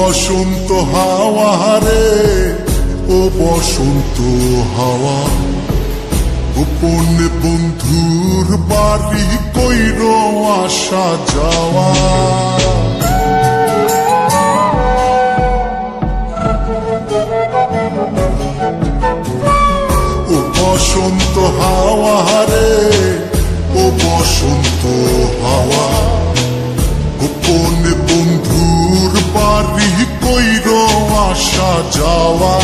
বসন্ত হাওয়া রে, ও বসন্ত হাওয়া, গোপন বন্ধুর বাড়ি কইর আসা যাওয়া। ও বসন্ত হাওয়া রে, ও বসন্ত হাওয়া, গোপন বন্ধুর বাড়ি কইর আসা যাওয়া।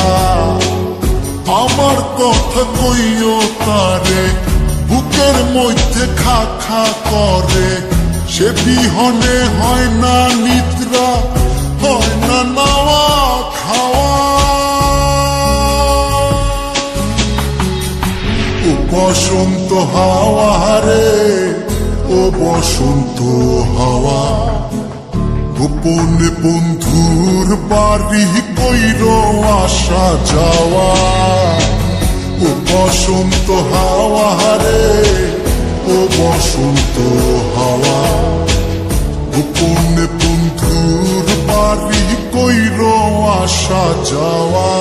আমার কথা কইও তারে, বুকের মধ্যে খা খা করে, সে বিহনে হয় না নিদ্রা, হয় না নাওয়া খাওয়া। ও বসন্ত হাওয়া রে, ও বসন্ত হাওয়া, গোপন বন্ধুর বাড়ি কইর আসা যাওয়া। ও বসন্ত হাওয়া রে, ও বসন্ত হাওয়া, গোপন বন্ধুর বাড়ি কইর আসা যাওয়া।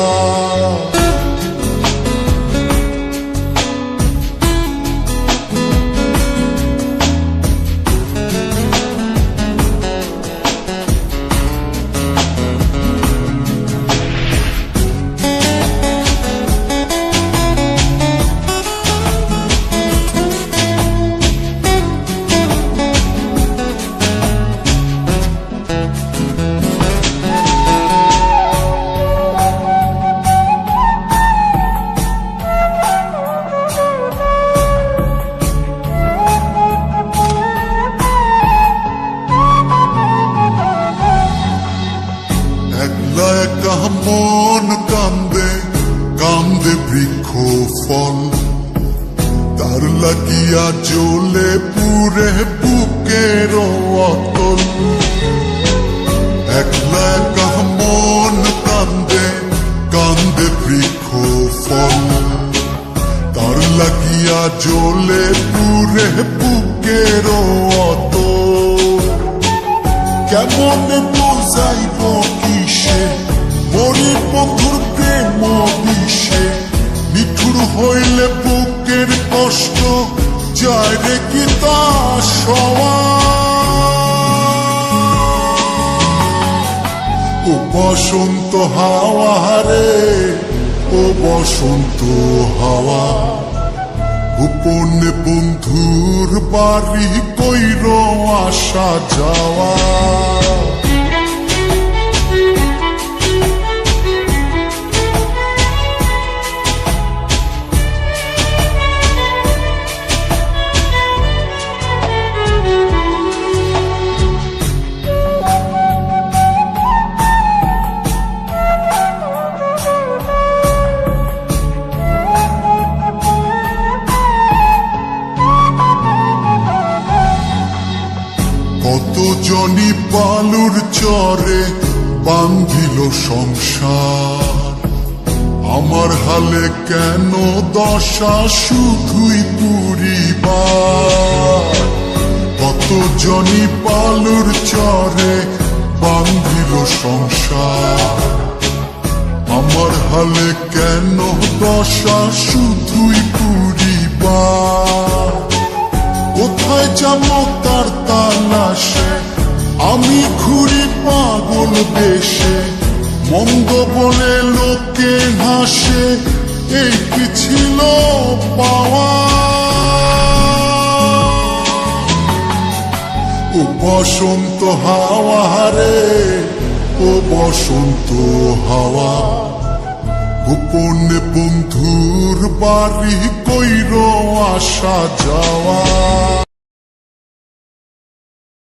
মন কান্দে কান্দে বৃক্ষ ফল, তার লাগিয়া জ্বলে পুরে বুকের অতল। একলা একা মন কান্দে কান্দে বৃক্ষ ফল, তার লাগিয়া জ্বলে পুরে বুকের অতল। কেমন বুঝাইব কিসে মরি বন্ধুর প্রেম বিষে, নিঠুর হইলে বুকের কষ্ট যায় রে কি তা সওয়া। ও বসন্ত হাওয়া রে, ও বসন্ত হাওয়া, গোপন বন্ধুর বাড়ি কইর আসা যাওয়া। কত জনি বালুর চরে বান্ধিল সংসার, আমার হালে কেন দশা শুধুই পুরিবার। কত জনি বালুর চরে বান্ধিল সংসার, আমার হালে কেন দশা শুধুই পুরিবার। কোথায় যাবো তার তালাশে, আমি ঘুরি পাগল বেশে, মন্দ বলে লোকে হাসে, এই কি ছিল পাওয়া। ও বসন্ত হাওয়া রে, ও বসন্ত হাওয়া, গোপন বন্ধুর বাড়ি কইর আসা যাওয়া।